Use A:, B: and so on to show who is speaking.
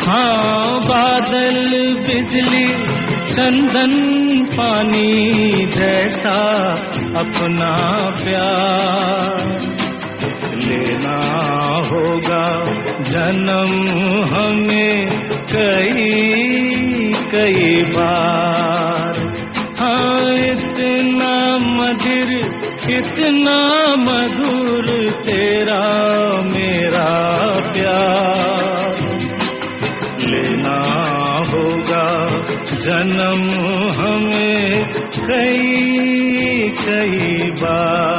A: हाँ बादल बिजली चंदन पानी जैसा अपना प्यार लेना होगा जन्म हमें कई कई बार। हाँ इतना मधुर इतना मधुर तेरा मेरा प्यार लेना होगा जन्म हमें कई कई बार।